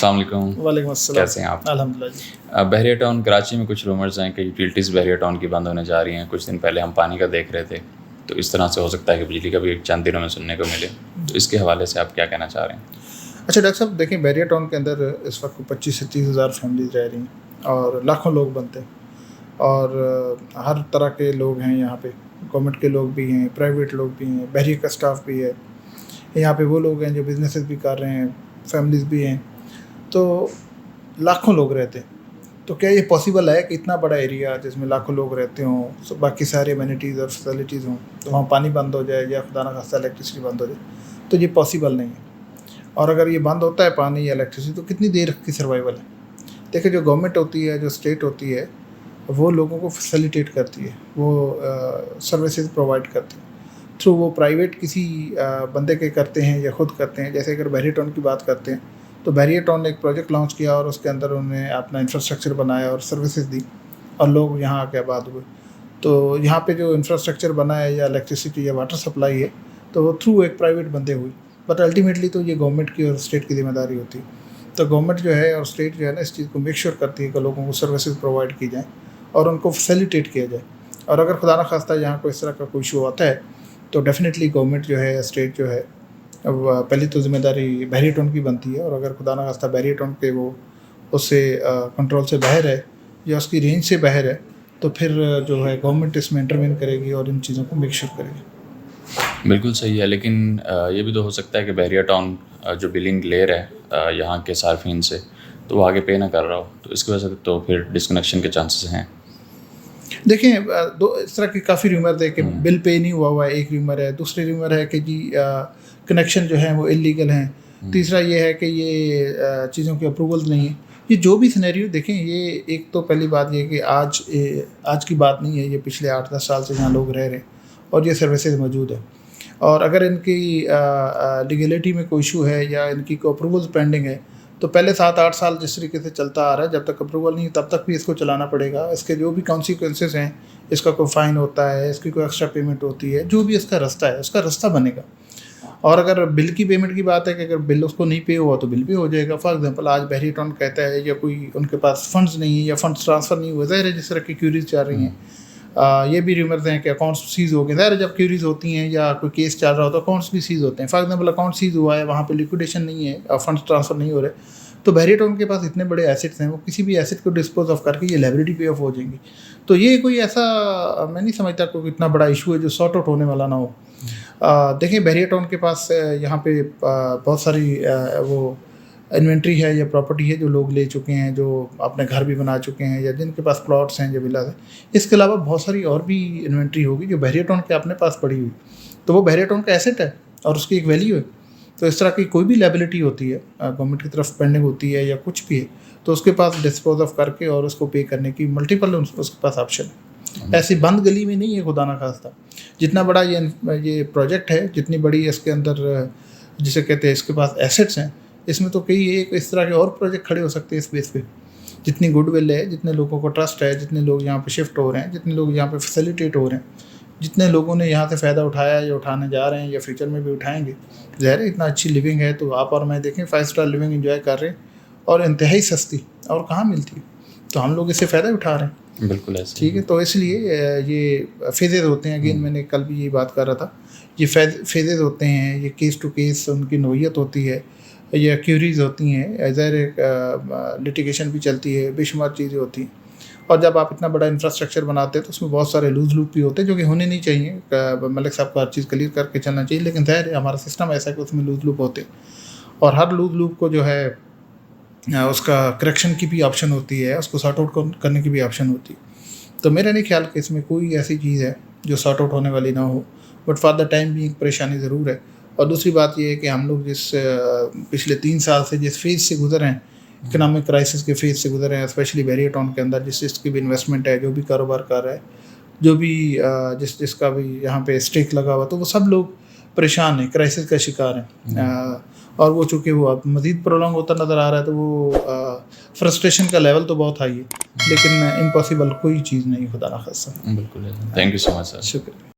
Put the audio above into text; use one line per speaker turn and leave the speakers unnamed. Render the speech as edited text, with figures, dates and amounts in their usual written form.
अस्सलाम वालेकुम।
वालेकुम अस्सलाम।
कैसे हैं आप?
अल्हम्दुलिल्लाह जी।
बहरिया टाउन कराची में कुछ रूमर्स हैं कि यूटिलिटीज़ बहरिया टाउन की बंद होने जा रही हैं। कुछ दिन पहले हम पानी का देख रहे थे, तो इस तरह से हो सकता है कि बिजली का भी चंद दिनों में सुनने को मिले। तो इसके हवाले से आप क्या कहना चाह रहे हैं?
अच्छा डॉक्टर साहब, देखिए बहरिया टाउन के अंदर इस वक्त 25 से 30 हज़ार फैमिलीज रह रही हैं और लाखों लोग बनते हैं और हर तरह के लोग हैं यहाँ पे। गवर्नमेंट के लोग भी हैं, प्राइवेट लोग भी हैं, बहरिया का स्टाफ भी है। यहाँ पे वो लोग हैं जो बिजनेसेस भी कर रहे हैं, फैमिलीज भी हैं, तो लाखों लोग रहते हैं। तो क्या ये पॉसिबल है कि इतना बड़ा एरिया जिसमें लाखों लोग रहते हों, तो बाकी सारे एमिनिटीज़ और फैसिलिटीज़ हों, तो वहाँ पानी बंद हो जाए या खुदा ना खास्ता इलेक्ट्रिसिटी बंद हो जाए, तो ये पॉसिबल नहीं है। और अगर ये बंद होता है पानी या इलेक्ट्रिसिटी, तो कितनी देर की सर्वाइवल है। देखिए, जो गवर्नमेंट होती है, जो स्टेट होती है, वो लोगों को फैसिलिटेट करती है, वो सर्विसेज प्रोवाइड करती है थ्रू वो प्राइवेट किसी बंदे के करते हैं या खुद करते हैं। जैसे अगर बहरिया टाउन की बात करते हैं, तो बहरिया टाउन ने एक प्रोजेक्ट लॉन्च किया और उसके अंदर उन्होंने अपना इंफ्रास्ट्रक्चर बनाया और सर्विसेज दी और लोग यहाँ आके आबाद हुए। तो यहाँ पे जो इंफ्रास्ट्रक्चर बना है या इलेक्ट्रिसिटी या वाटर सप्लाई है, तो वो थ्रू एक प्राइवेट बंदे हुई, बट अल्टीमेटली तो ये गवर्नमेंट की और स्टेट की जिम्मेदारी होती है। तो गवर्नमेंट जो है और स्टेट जो है ना, इस चीज़ को मेक श्योर करती है कि लोगों को सर्विसेज प्रोवाइड की जाए और उनको फैसिलिटेट किया जाए। और अगर खुदा ना खास्ता यहाँ कोई इस तरह का कोई इशू आता है, तो डेफिनेटली गवर्नमेंट जो है या स्टेट जो है, अब पहली तो जिम्मेदारी बहरिया टाउन की बनती है। और अगर खुदा ना खास्ता बहरिया टाउन के वो उससे कंट्रोल से बाहर है या उसकी रेंज से बाहर है, तो फिर जो है गवर्नमेंट इसमें इंटरवेन करेगी और इन चीज़ों को मेक श्योर करेगी।
बिल्कुल सही है, लेकिन ये भी तो हो सकता है कि बहरिया टाउन जो बिलिंग ले रहा है यहाँ के सार्फिन से, तो वो आगे पे ना कर रहा हो, तो इसकी वजह से तो फिर डिस्कनेक्शन के चांसेस हैं।
देखें, दो इस तरह की काफ़ी रूमर है कि बिल पे नहीं हुआ है, एक रूमर है। दूसरी रूमर है कि जी कनेक्शन जो है वो इलीगल हैं। तीसरा ये है कि ये चीज़ों की अप्रूवल नहीं है। ये जो भी सिनेरियो देखें, ये एक तो पहली बात ये कि आज की बात नहीं है, ये पिछले 8-10 साल से यहाँ लोग रह रहे हैं और ये सर्विसेज मौजूद है। और अगर इनकी लीगलिटी में कोई इशू है या इनकी कोई अप्रूवल्स पेंडिंग है, तो पहले 7-8 साल जिस तरीके से चलता आ रहा है, जब तक अप्रूवल नहीं तब तक भी इसको चलाना पड़ेगा। इसके जो भी कॉन्सिक्वेंसेस हैं, इसका कोई फ़ाइन होता है, इसकी कोई एक्स्ट्रा पेमेंट होती है, जो भी इसका रास्ता है, उसका रास्ता बनेगा। और अगर बिल की पेमेंट की बात है कि अगर बिल उसको नहीं पे हुआ तो बिल पे हो जाएगा। फॉर एग्जांपल, आज बहरिया टाउन कहता है या कोई उनके पास फंड्स नहीं है या फंड्स ट्रांसफ़र नहीं हुए, ज़ाहिर है जिस तरह की क्यूरीज चल रही हैं, ये भी रूमर्स हैं कि अकाउंट्स सीज़ हो गए। ज़ाहिर है जब क्यूरीज होती हैं या कोई केस चल रहा हो तो अकाउंट्स भी सीज़ होते हैं। फॉर एग्जांपल, अकाउंट सीज़ हुआ है, वहाँ पे लिक्विडेशन नहीं है और फंड्स ट्रांसफ़र नहीं हो रहे, तो बहरिया टाउन के पास इतने बड़े एसेट्स हैं, वो किसी भी एसेट को डिस्पोज ऑफ करके ये लायबिलिटी पे ऑफ हो जाएंगी। तो ये कोई ऐसा मैं नहीं समझता कोई इतना बड़ा इशू है जो सॉर्ट आउट होने वाला ना हो। देखिए, बहरिया टाउन के पास यहाँ पे बहुत सारी वो इन्वेंट्री है या प्रॉपर्टी है जो लोग ले चुके हैं, जो अपने घर भी बना चुके हैं या जिनके पास प्लॉट्स हैं, जो विलास है। इसके अलावा बहुत सारी और भी इन्वेंट्री होगी जो बहरिया टाउन के अपने पास पड़ी हुई, तो वो बहरिया टाउन का एसेट है और उसकी एक वैल्यू है। तो इस तरह की कोई भी लायबिलिटी होती है गवर्नमेंट की तरफ पेंडिंग होती है या कुछ भी है, तो उसके पास डिस्पोज ऑफ करके और उसको पे करने की मल्टीपल उसके पास ऑप्शन है। ऐसी बंद गली में नहीं है खुदा ना खास्ता। जितना बड़ा ये प्रोजेक्ट है, जितनी बड़ी इसके अंदर जिसे कहते हैं इसके पास एसेट्स हैं, इसमें तो कई एक इस तरह के और प्रोजेक्ट खड़े हो सकते हैं इस बेस पे। जितनी गुडविल है, जितने लोगों को ट्रस्ट है, जितने लोग यहाँ पे शिफ्ट हो रहे हैं, जितने लोग यहाँ पे फैसिलिटेट हो रहे हैं, जितने लोगों ने यहाँ से फ़ायदा उठाया या उठाने जा रहे हैं या फ्यूचर में भी उठाएंगे, ज़ाहिर है इतना अच्छी लिविंग है। तो आप और मैं देखें 5 स्टार लिविंग एंजॉय कर रहे हैं और इंतहाई सस्ती, और कहाँ मिलती है, तो हम लोग इससे फ़ायदा उठा रहे हैं।
बिल्कुल ऐसे,
ठीक है। तो इसलिए ये फेजेज़ होते हैं। अगेन मैंने कल भी यही बात कर रहा था, ये फेजेज़ होते हैं, ये केस टू केस उनकी नोयत होती है या क्यूरीज होती हैं, ज़ाहिर लिटिगेशन भी चलती है, बेशुमार चीज़ें होती हैं। और जब आप इतना बड़ा इंफ्रास्ट्रक्चर बनाते हैं तो उसमें बहुत सारे लूज लूप भी होते हैं जो कि होने नहीं चाहिए। मलिक साहब को हर चीज़ क्लियर करके चलना चाहिए, लेकिन ज़ाहिर है हमारा सिस्टम ऐसा है कि उसमें लूज लूप होते हैं और हर लूज लूप को जो है उसका करेक्शन की भी ऑप्शन होती है, उसको सॉर्ट आउट करने की भी ऑप्शन होती है। तो मेरा नहीं ख्याल कि इसमें कोई ऐसी चीज़ है जो सॉर्ट आउट होने वाली ना हो, बट फॉर द टाइम भी एक परेशानी ज़रूर है। और दूसरी बात ये है कि हम लोग जिस पिछले 3 साल से जिस फेज़ से गुजर हैं, इकोनॉमिक क्राइसिस के फेज़ से गुजर हैं, स्पेशली बहरिया टाउन के अंदर जिसकी भी इन्वेस्टमेंट है, जो भी कारोबार कर रहा है, जो भी जिसका भी यहाँ पे स्टेक लगा हुआ, तो वो सब लोग परेशान हैं, क्राइसिस का शिकार हैं। और वो चूँकि वो अब मज़ीद प्रोलॉन्ग होता नज़र आ रहा है, तो वो फ्रस्ट्रेशन का लेवल तो बहुत हाई है, लेकिन इम्पॉसिबल कोई चीज़ नहीं खुदा ना खास्ता।
बिल्कुल। Thank you so much sir.
शुक्रिया।